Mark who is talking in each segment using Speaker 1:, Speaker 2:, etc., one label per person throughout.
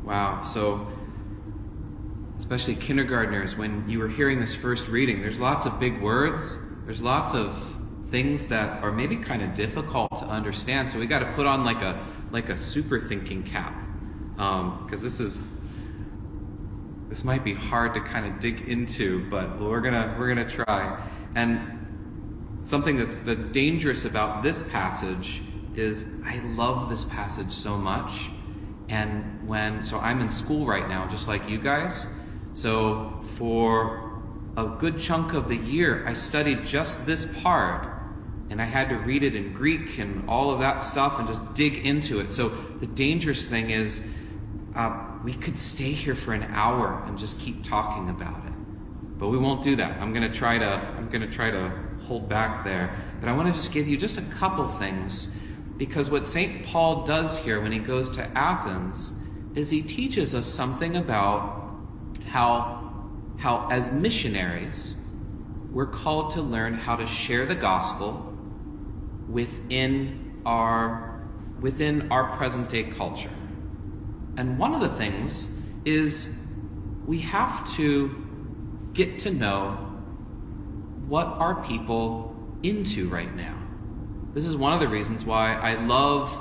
Speaker 1: Wow. So, especially kindergartners, when you were hearing this first reading, there's lots of big words. There's lots of things that are maybe kind of difficult to understand. So we got to put on like a super thinking cap, because this might be hard to kind of dig into, but we're gonna try. And something that's dangerous about this passage is I love this passage so much. And so I'm in school right now, just like you guys. So for a good chunk of the year, I studied just this part, and I had to read it in Greek and all of that stuff and just dig into it. So the dangerous thing is we could stay here for an hour and just keep talking about it, but we won't do that. I'm gonna try to hold back there, but I want to just give you just a couple things, because what St. Paul does here when he goes to Athens is he teaches us something about how as missionaries we're called to learn how to share the gospel within our present day culture. And one of the things is we have to get to know what are people into right now. This is one of the reasons why I love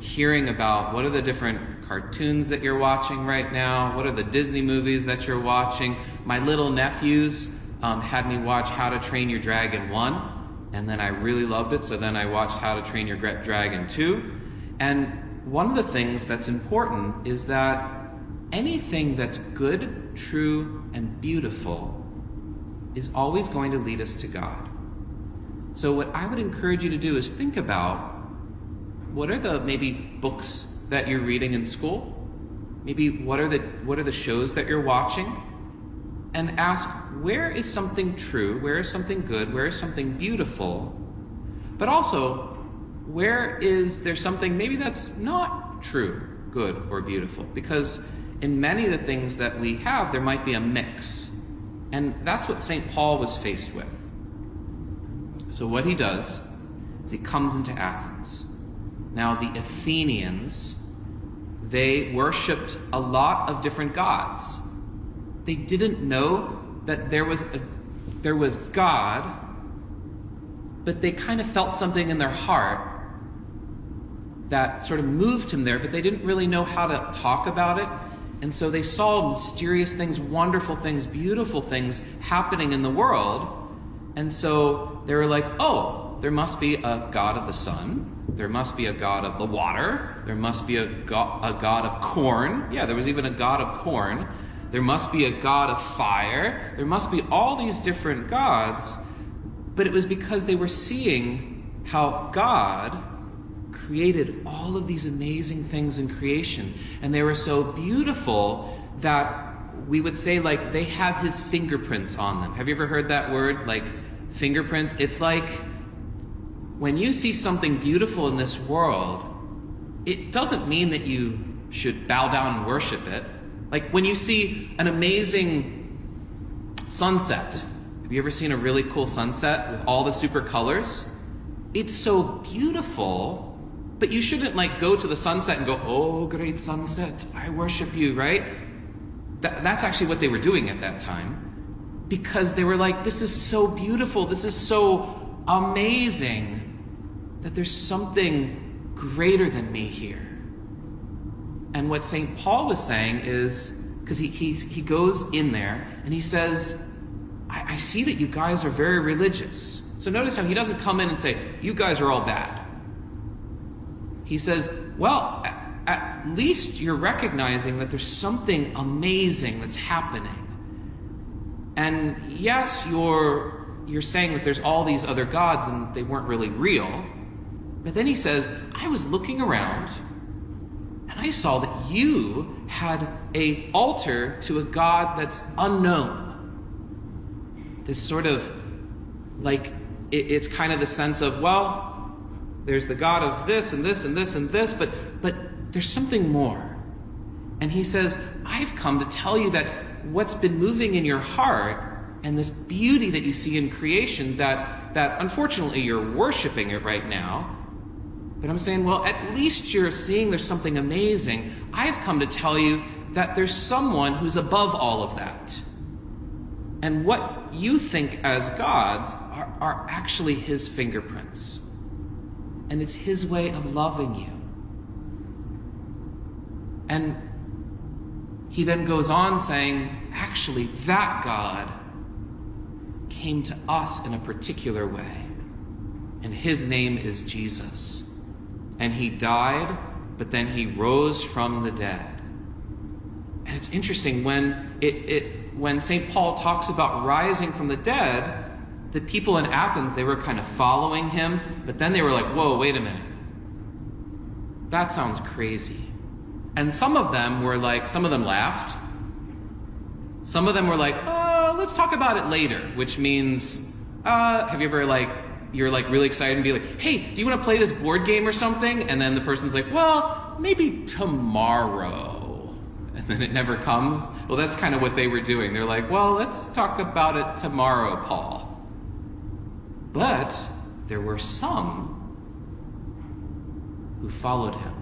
Speaker 1: hearing about what are the different cartoons that you're watching right now, what are the Disney movies that you're watching. My little nephews had me watch How to Train Your Dragon 1, and then I really loved it, so then I watched How to Train Your Dragon 2. And one of the things that's important is that anything that's good, true, and beautiful is always going to lead us to God. So what I would encourage you to do is think about what are the maybe books that you're reading in school, maybe what are the shows that you're watching, and ask, where is something true, where is something good, where is something beautiful, but also where is there something maybe that's not true, good, or beautiful, because in many of the things that we have there might be a mix, and that's what St. Paul was faced with. So what he does is he comes into Athens. Now the Athenians, they worshipped a lot of different gods. They didn't know that there was God, but they kind of felt something in their heart that sort of moved him there, but they didn't really know how to talk about it. And so they saw mysterious things, wonderful things, beautiful things happening in the world. And so they were like, oh, there must be a god of the sun. There must be a god of the water. There must be a god of corn. Yeah, there was even a god of corn. There must be a god of fire. There must be all these different gods. But it was because they were seeing how God created all of these amazing things in creation. And they were so beautiful that we would say, like, they have his fingerprints on them. Have you ever heard that word, like fingerprints? It's like when you see something beautiful in this world, it doesn't mean that you should bow down and worship it. Like when you see an amazing sunset. Have you ever seen a really cool sunset with all the super colors? It's so beautiful, but you shouldn't like go to the sunset and go, oh, great sunset, I worship you, right? That's actually what they were doing at that time, because they were like, this is so beautiful, this is so amazing, that there's something greater than me here. And what St. Paul was saying is, because he goes in there and he says, I see that you guys are very religious. So notice how he doesn't come in and say, you guys are all bad. He says, well, at least you're recognizing that there's something amazing that's happening. And yes, you're saying that there's all these other gods and they weren't really real. But then he says, I was looking around and I saw that you had an altar to a god that's unknown. This sort of, like, it's kind of the sense of, well, there's the God of this and this and this and this, but there's something more. And he says, I've come to tell you that what's been moving in your heart and this beauty that you see in creation, that unfortunately you're worshiping it right now, but I'm saying, well, at least you're seeing there's something amazing. I've come to tell you that there's someone who's above all of that. And what you think as gods are actually his fingerprints. And it's his way of loving you. And he then goes on saying, actually, that God came to us in a particular way. And his name is Jesus. And he died, but then he rose from the dead. And it's interesting, when St. Paul talks about rising from the dead, the people in Athens, they were kind of following him, but then they were like, whoa, wait a minute. That sounds crazy. And some of them laughed. Some of them were like, let's talk about it later, which means, have you ever you're really excited and be like, hey, do you want to play this board game or something? And then the person's like, well, maybe tomorrow. And then it never comes. Well, that's kind of what they were doing. They're like, well, let's talk about it tomorrow, Paul. But there were some who followed him.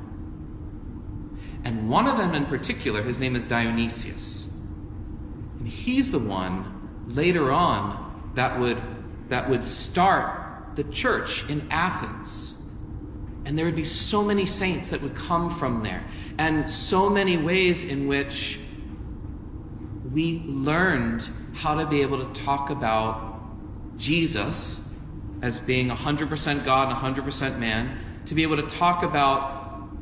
Speaker 1: And one of them in particular, his name is Dionysius. And he's the one later on that would start the church in Athens. And there would be so many saints that would come from there. And so many ways in which we learned how to be able to talk about Jesus as being 100% God and 100% man, to be able to talk about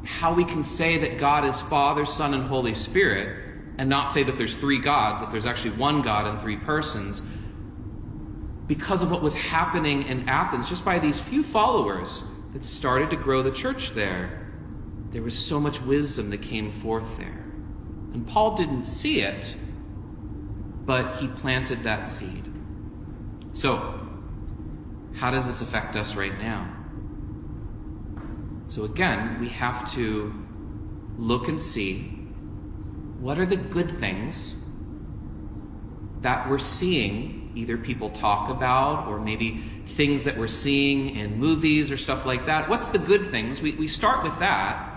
Speaker 1: how we can say that God is Father, Son, and Holy Spirit, and not say that there's three gods, that there's actually one God in three persons, because of what was happening in Athens, just by these few followers that started to grow the church there. There was so much wisdom that came forth there. And Paul didn't see it, but he planted that seed. So, how does this affect us right now? So again, we have to look and see what are the good things that we're seeing, either people talk about or maybe things that we're seeing in movies or stuff like that. What's the good things? We start with that.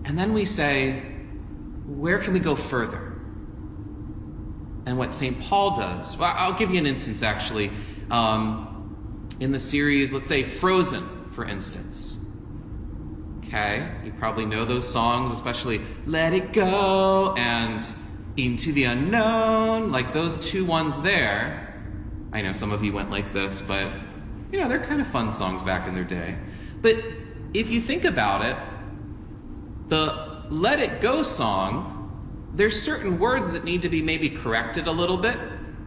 Speaker 1: And then we say, where can we go further? And what St. Paul does, well, I'll give you an instance actually. In the series, let's say Frozen, for instance. Okay, you probably know those songs, especially Let It Go and Into the Unknown, like those two ones there. I know some of you went like this, but they're kind of fun songs back in their day. But if you think about it, the Let It Go song, there's certain words that need to be maybe corrected a little bit,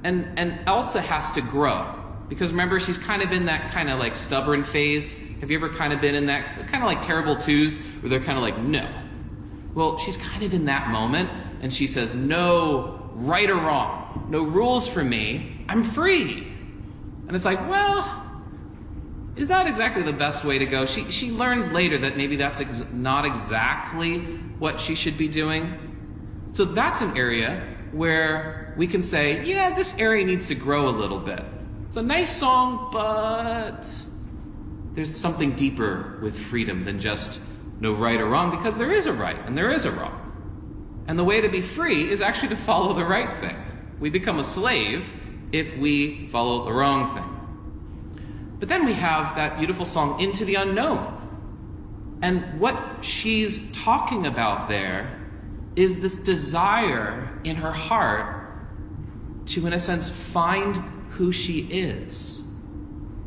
Speaker 1: and Elsa has to grow. Because remember, she's kind of in that kind of like stubborn phase. Have you ever kind of been in that kind of like Terrible Twos, where they're kind of like, no. Well, she's kind of in that moment, and she says, no right or wrong, no rules for me, I'm free. And it's like, well, is that exactly the best way to go? She learns later that maybe that's not exactly what she should be doing. So that's an area where we can say, yeah, this area needs to grow a little bit. It's a nice song, but there's something deeper with freedom than just no right or wrong, because there is a right and there is a wrong. And the way to be free is actually to follow the right thing. We become a slave if we follow the wrong thing. But then we have that beautiful song, Into the Unknown. And what she's talking about there is this desire in her heart to, in a sense, find who she is.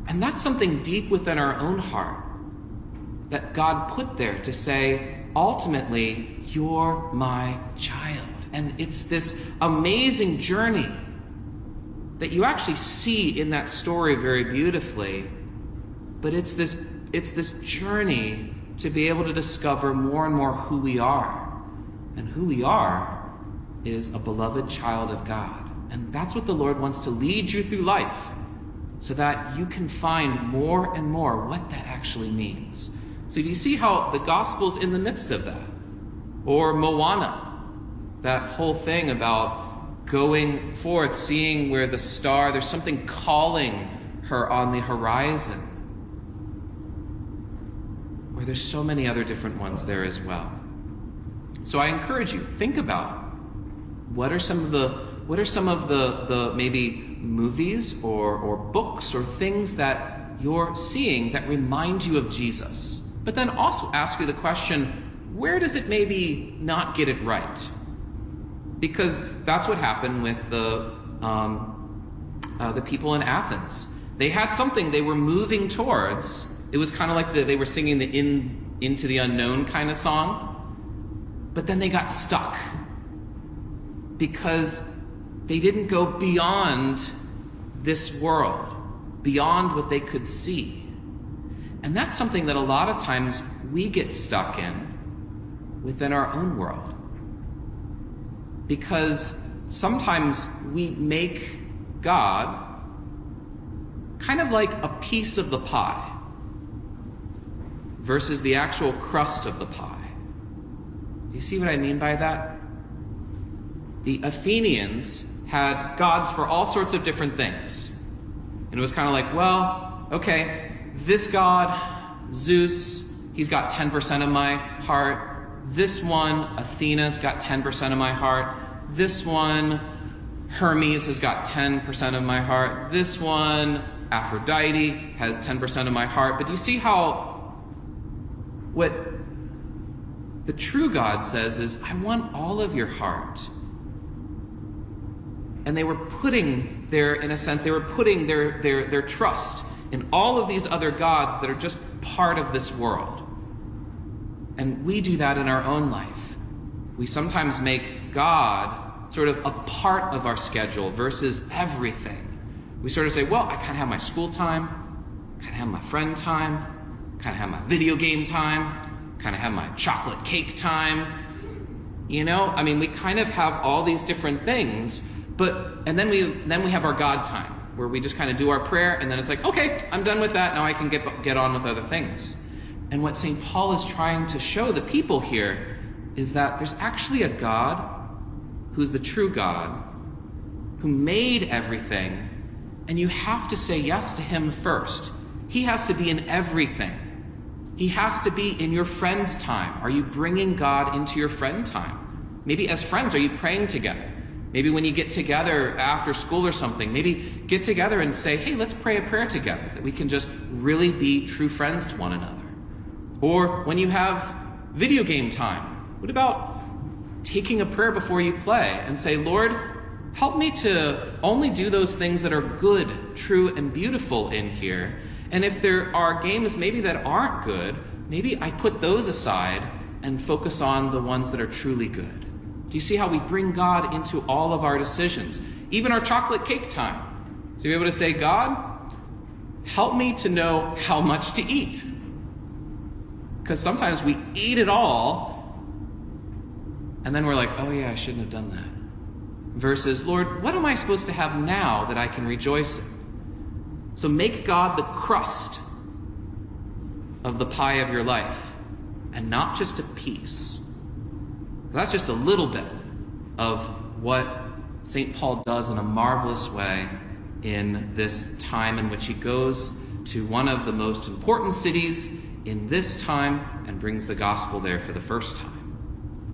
Speaker 1: And that's something deep within our own heart that God put there to say, ultimately, you're my child. And it's this amazing journey that you actually see in that story very beautifully. But it's this journey to be able to discover more and more who we are. And who we are is a beloved child of God. And that's what the Lord wants to lead you through life, so that you can find more and more what that actually means. So do you see how the gospel's in the midst of that? Or Moana, that whole thing about going forth, seeing where the star, there's something calling her on the horizon. Or there's so many other different ones there as well. So I encourage you, think about what are some of the maybe movies or books or things that you're seeing that remind you of Jesus. But then also ask you the question, where does it maybe not get it right? Because that's what happened with the people in Athens. They had something they were moving towards. It was kind of like they were singing the Into the Unknown kind of song. But then they got stuck because they didn't go beyond this world, beyond what they could see. And that's something that a lot of times we get stuck in within our own world. Because sometimes we make God kind of like a piece of the pie versus the actual crust of the pie. Do you see what I mean by that? The Athenians had gods for all sorts of different things. And it was kind of like, well, okay, this god, Zeus, he's got 10% of my heart. This one, Athena's got 10% of my heart. This one, Hermes, has got 10% of my heart. This one, Aphrodite, has 10% of my heart. But do you see how what the true God says is, I want all of your heart. And they were putting their trust in all of these other gods that are just part of this world. And we do that in our own life. We sometimes make God sort of a part of our schedule versus everything. We sort of say, well, I kind of have my school time, kind of have my friend time, kind of have my video game time, kind of have my chocolate cake time. You know, I mean, we kind of have all these different things, and then we have our God time, where we just kind of do our prayer, and then it's like, okay, I'm done with that, now I can get on with other things. And what St. Paul is trying to show the people here is that there's actually a God who's the true God, who made everything, and you have to say yes to him first. He has to be in everything. He has to be in your friend's time. Are you bringing God into your friend time? Maybe as friends, are you praying together? Maybe when you get together after school or something, maybe get together and say, hey, let's pray a prayer together, that we can just really be true friends to one another. Or when you have video game time, what about taking a prayer before you play and say, Lord, help me to only do those things that are good, true, and beautiful in here. And if there are games maybe that aren't good, maybe I put those aside and focus on the ones that are truly good. Do you see how we bring God into all of our decisions? Even our chocolate cake time. So you're able to say, God, help me to know how much to eat. Because sometimes we eat it all, and then we're like, oh yeah, I shouldn't have done that. Versus, Lord, what am I supposed to have now that I can rejoice in? So make God the crust of the pie of your life, and not just a piece. That's just a little bit of what St. Paul does in a marvelous way in this time in which he goes to one of the most important cities in this time and brings the gospel there for the first time.